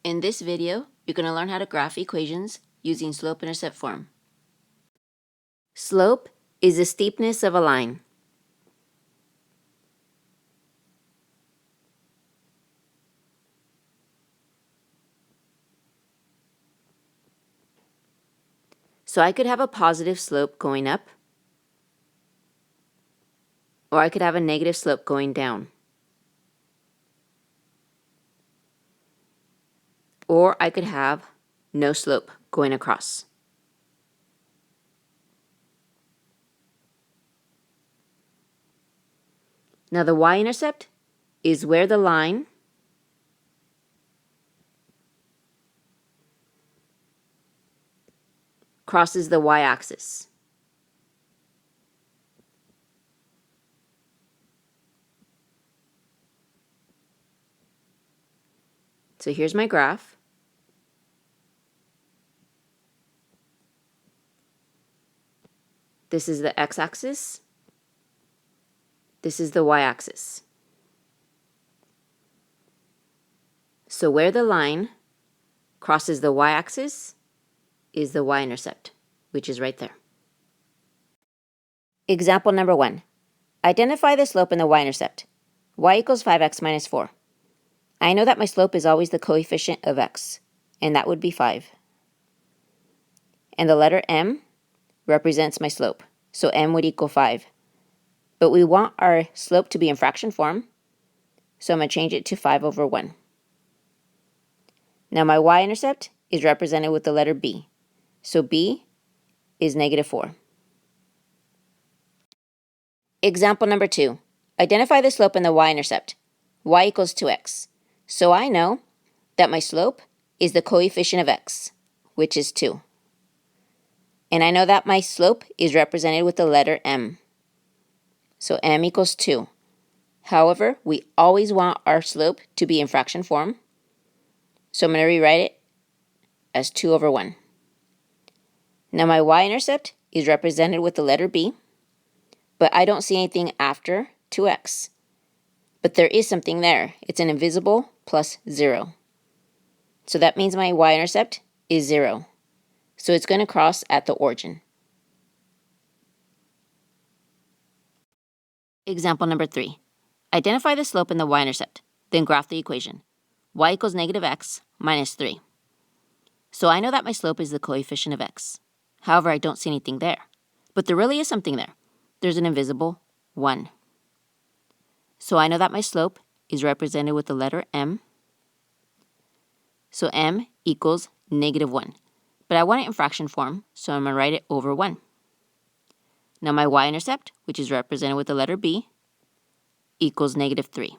In this video, you're going to learn how to graph equations using slope-intercept form. Slope is the steepness of a line. So I could have a positive slope going up, or I could have a negative slope going down. Or I could have no slope going across. Now the y-intercept is where the line crosses the y-axis. So here's my graph. This is the x-axis. This is the y-axis. So where the line crosses the y-axis is the y-intercept, which is right there. Example number 1. Identify the slope in the y-intercept. Y equals 5x minus 4. I know that my slope is always the coefficient of x, and that would be 5. And the letter m represents my slope, so m would equal 5. But we want our slope to be in fraction form, so I'm going to change it to 5 over 1. Now my y-intercept is represented with the letter b, so b is negative 4. Example number 2. Identify the slope in the y-intercept. Y equals 2x. So I know that my slope is the coefficient of x, which is 2. And I know that my slope is represented with the letter m. So m equals 2. However, we always want our slope to be in fraction form. So I'm going to rewrite it as 2 over 1. Now my y-intercept is represented with the letter b, but I don't see anything after 2x. But there is something there. It's an invisible plus 0. So that means my y-intercept is 0. So it's going to cross at the origin. Example number 3. Identify the slope in the y-intercept, then graph the equation. Y equals negative x minus 3. So I know that my slope is the coefficient of x. However, I don't see anything there. But there really is something there. There's an invisible 1. So I know that my slope is represented with the letter m. So m equals negative 1. But I want it in fraction form, so I'm going to write it over 1. Now my y-intercept, which is represented with the letter b, equals negative 3.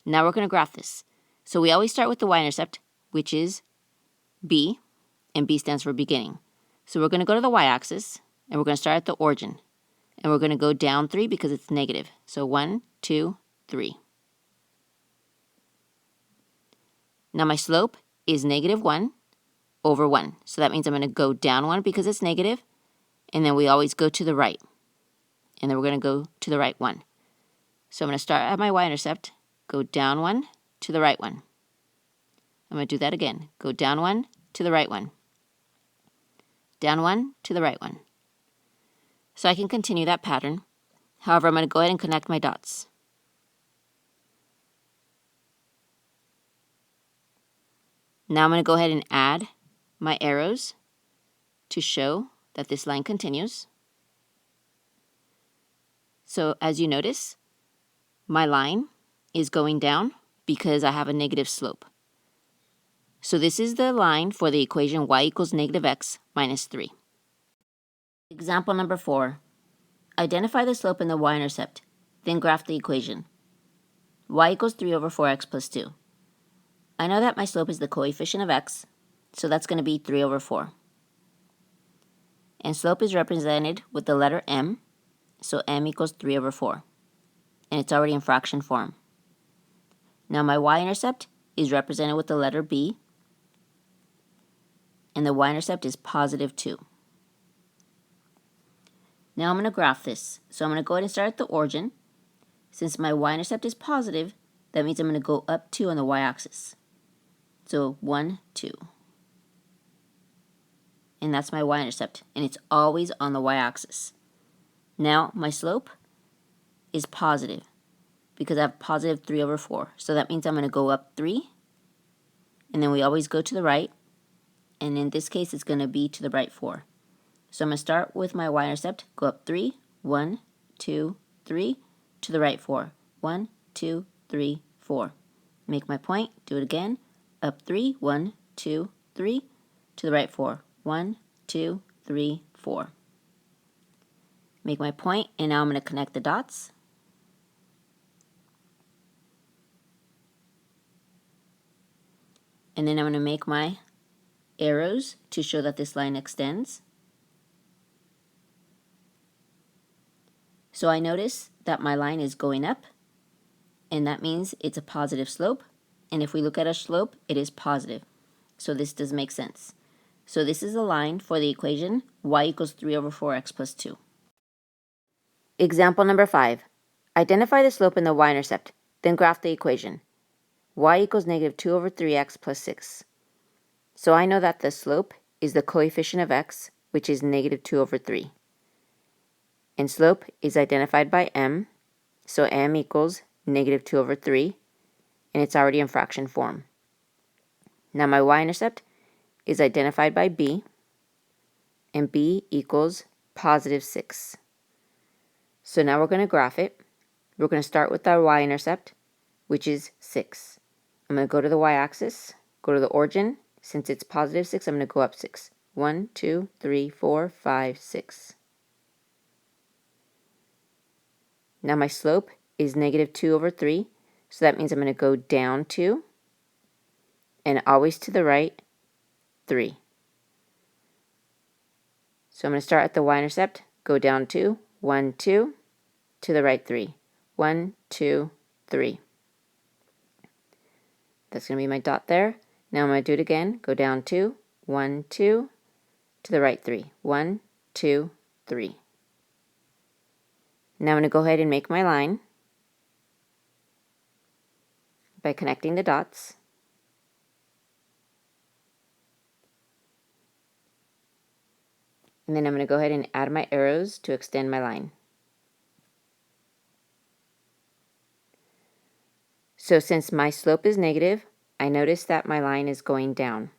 Now we're going to graph this. So we always start with the y-intercept, which is b, and b stands for beginning. So we're going to go to the y-axis, and we're going to start at the origin. And we're going to go down 3 because it's negative. So 1, 2, 3. Now my slope is negative 1 over 1. So that means I'm going to go down 1 because it's negative. And then we always go to the right. And then we're going to go to the right 1. So I'm going to start at my y-intercept, go down 1 to the right 1. I'm going to do that again. Go down 1 to the right 1. Down 1 to the right 1. So I can continue that pattern. However, I'm going to go ahead and connect my dots. Now I'm going to go ahead and add my arrows to show that this line continues. So as you notice, my line is going down because I have a negative slope. So this is the line for the equation y equals negative x minus 3. Example number 4. Identify the slope in the y-intercept, then graph the equation. Y equals 3 over 4x plus 2. I know that my slope is the coefficient of x, so that's going to be 3 over 4. And slope is represented with the letter m, so m equals 3 over 4. And it's already in fraction form. Now my y-intercept is represented with the letter b, and the y-intercept is positive 2. Now I'm going to graph this. So I'm going to go ahead and start at the origin. Since my y-intercept is positive, that means I'm going to go up 2 on the y-axis. So 1, 2. And that's my y-intercept, and it's always on the y-axis. Now my slope is positive because I have positive 3 over 4. So that means I'm going to go up 3, and then we always go to the right, and in this case it's going to be to the right 4. So I'm going to start with my y-intercept, go up 3, 1, 2, 3, to the right 4. 1, 2, 3, 4. Make my point, do it again, up 3, 1, 2, 3, to the right 4. 1, 2, 3, 4. Make my point, and now I'm going to connect the dots. And then I'm going to make my arrows to show that this line extends. So I notice that my line is going up, and that means it's a positive slope. And if we look at a slope, it is positive. So this does make sense. So this is a line for the equation y equals 3 over 4x plus 2. Example number 5. Identify the slope in the y-intercept, then graph the equation. Y equals negative 2 over 3x plus 6. So I know that the slope is the coefficient of x, which is negative 2 over 3. And slope is identified by m, so m equals negative 2 over 3, and it's already in fraction form. Now my y-intercept is identified by b, and b equals positive 6. So now we're going to graph it. We're going to start with our y-intercept, which is 6. I'm going to go to the y-axis, go to the origin. Since it's positive 6, I'm going to go up 6. 1, 2, 3, 4, 5, 6. Now my slope is negative 2 over 3, so that means I'm going to go down 2, and always to the right, 3. So I'm going to start at the y-intercept, go down 2, 1, 2, to the right 3. 1, 2, 3. That's going to be my dot there. Now I'm going to do it again, go down 2, 1, 2, to the right 3. 1, 2, 3. Now I'm going to go ahead and make my line by connecting the dots. And then I'm going to go ahead and add my arrows to extend my line. So since my slope is negative, I notice that my line is going down.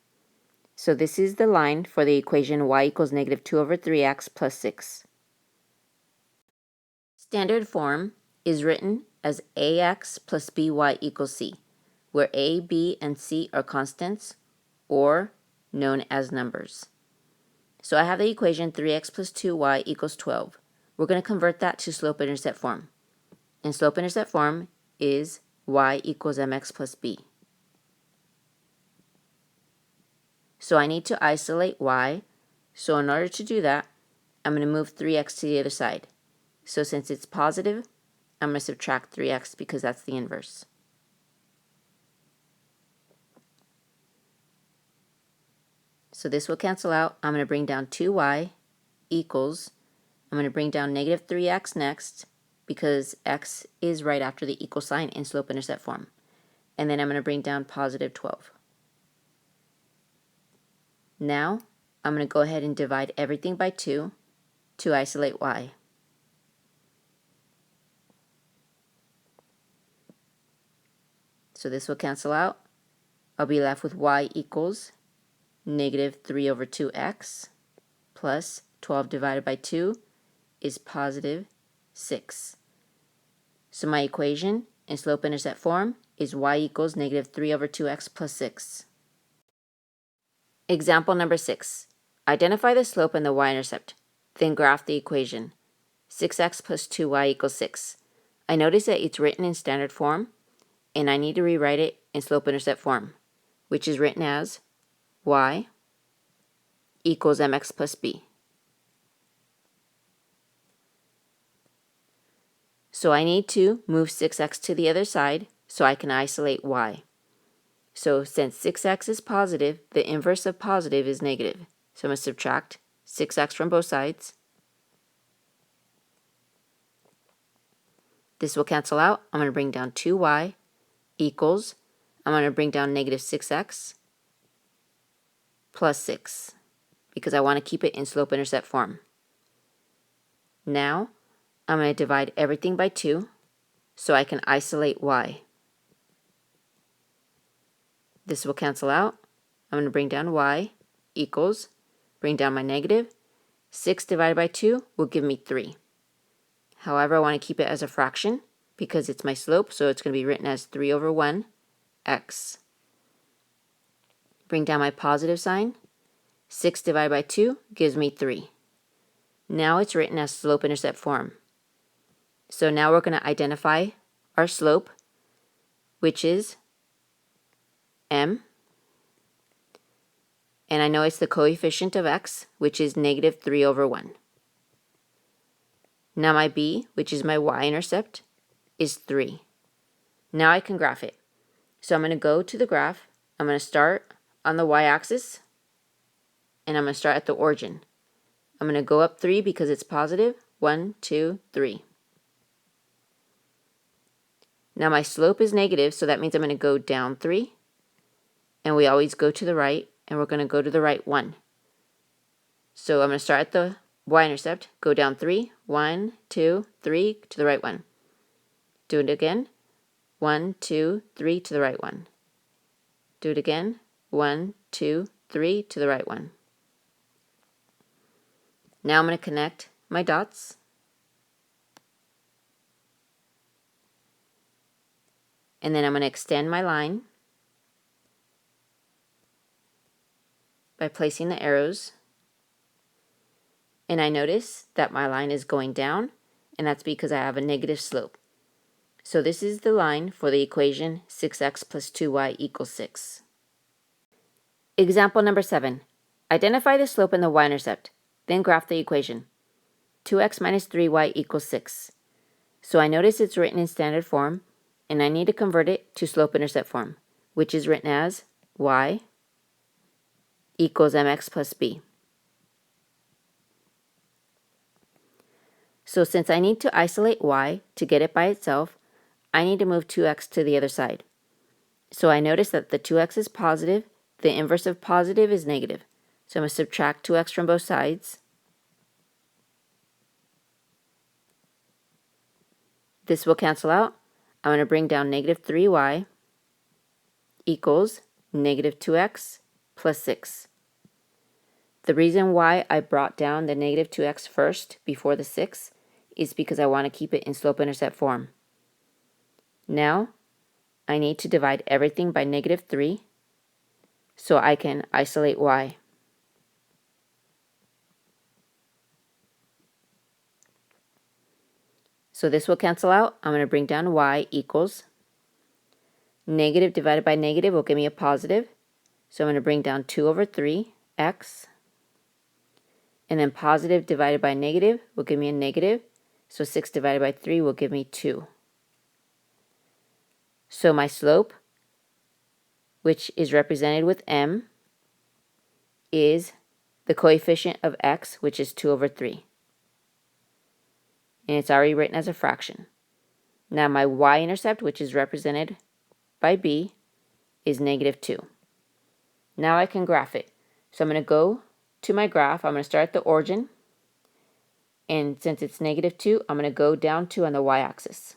So this is the line for the equation y equals negative 2 over 3x plus 6. Standard form is written as ax plus by equals c, where a, b, and c are constants, or known as numbers. So I have the equation 3x plus 2y equals 12. We're going to convert that to slope-intercept form. And slope-intercept form is y equals mx plus b. So I need to isolate y. So in order to do that, I'm going to move 3x to the other side. So since it's positive, I'm going to subtract 3x because that's the inverse. So this will cancel out. I'm going to bring down 2y equals, I'm going to bring down negative 3x next because x is right after the equal sign in slope-intercept form. And then I'm going to bring down positive 12. Now I'm going to go ahead and divide everything by 2 to isolate y. So this will cancel out. I'll be left with y equals negative 3 over 2x plus 12 divided by 2 is positive 6. So my equation in slope-intercept form is y equals negative 3 over 2x plus 6. Example number 6. Identify the slope and the y-intercept, then graph the equation. 6x plus 2y equals 6. I notice that it's written in standard form, and I need to rewrite it in slope-intercept form, which is written as y equals mx plus b. So I need to move 6x to the other side so I can isolate y. So since 6x is positive, the inverse of positive is negative. So I'm going to subtract 6x from both sides. This will cancel out. I'm going to bring down 2y equals, I'm going to bring down negative 6x. plus 6 because I want to keep it in slope-intercept form. Now, I'm going to divide everything by 2 so I can isolate y. This will cancel out. I'm going to bring down y equals, bring down my negative. 6 divided by 2 will give me 3. However, I want to keep it as a fraction because it's my slope, so it's going to be written as 3 over 1 x. Bring down my positive sign. 6 divided by 2 gives me 3. Now it's written as slope-intercept form. So now we're going to identify our slope, which is m. And I know it's the coefficient of x, which is negative 3 over 1. Now my b, which is my y-intercept, is 3. Now I can graph it. So I'm going to go to the graph. I'm going to start on the y-axis, and I'm going to start at the origin. I'm going to go up 3 because it's positive. 1, 2, 3. Now my slope is negative, so that means I'm going to go down 3. And we always go to the right, and we're going to go to the right 1. So I'm going to start at the y-intercept, go down 3, 1, 2, 3, to the right 1. Do it again. 1, 2, 3 to the right 1. Do it again. 1, 2, 3 to the right 1. Now I'm going to connect my dots. And then I'm going to extend my line by placing the arrows. And I notice that my line is going down, and that's because I have a negative slope. So this is the line for the equation 6x plus 2y equals 6. Example number 7. Identify the slope in the y-intercept, then graph the equation. 2x minus 3y equals 6. So I notice it's written in standard form, and I need to convert it to slope-intercept form, which is written as y equals mx plus b. So since I need to isolate y to get it by itself, I need to move 2x to the other side. So I notice that the 2x is positive, the inverse of positive is negative. So I'm going to subtract 2x from both sides. This will cancel out. I'm going to bring down negative 3y equals negative 2x plus 6. The reason why I brought down the negative 2x first before the 6 is because I want to keep it in slope-intercept form. Now, I need to divide everything by negative 3 so I can isolate y. So this will cancel out. I'm going to bring down y equals negative divided by negative will give me a positive. So I'm going to bring down 2 over 3 x. And then positive divided by negative will give me a negative. So 6 divided by 3 will give me 2. So my slope, which is represented with m, is the coefficient of x, which is 2 over 3. And it's already written as a fraction. Now my y-intercept, which is represented by b, is negative 2. Now I can graph it. So I'm going to go to my graph. I'm going to start at the origin. And since it's negative 2, I'm going to go down 2 on the y-axis.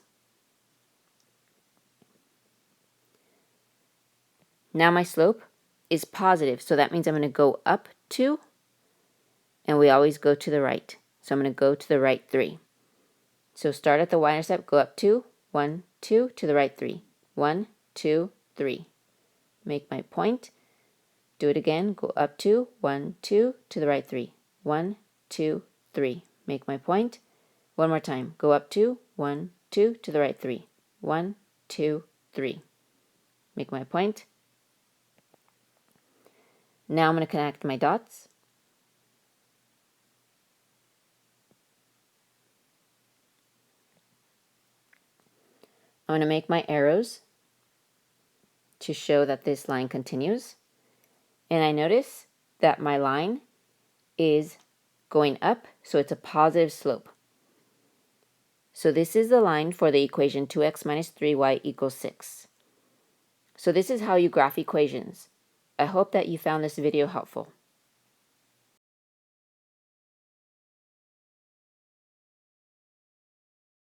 Now my slope is positive, so that means I'm going to go up 2, and we always go to the right. So I'm going to go to the right 3. So start at the y-intercept, go up 2, 1, 2, to the right 3. 1, 2, 3. Make my point. Do it again, go up 2, 1, 2, to the right 3. 1, 2, 3. Make my point. One more time, go up 2, 1, 2, to the right 3. 1, 2, 3. Make my point. Now I'm going to connect my dots. I'm going to make my arrows to show that this line continues. And I notice that my line is going up, so it's a positive slope. So this is the line for the equation 2x minus 3y equals 6. So this is how you graph equations. I hope that you found this video helpful.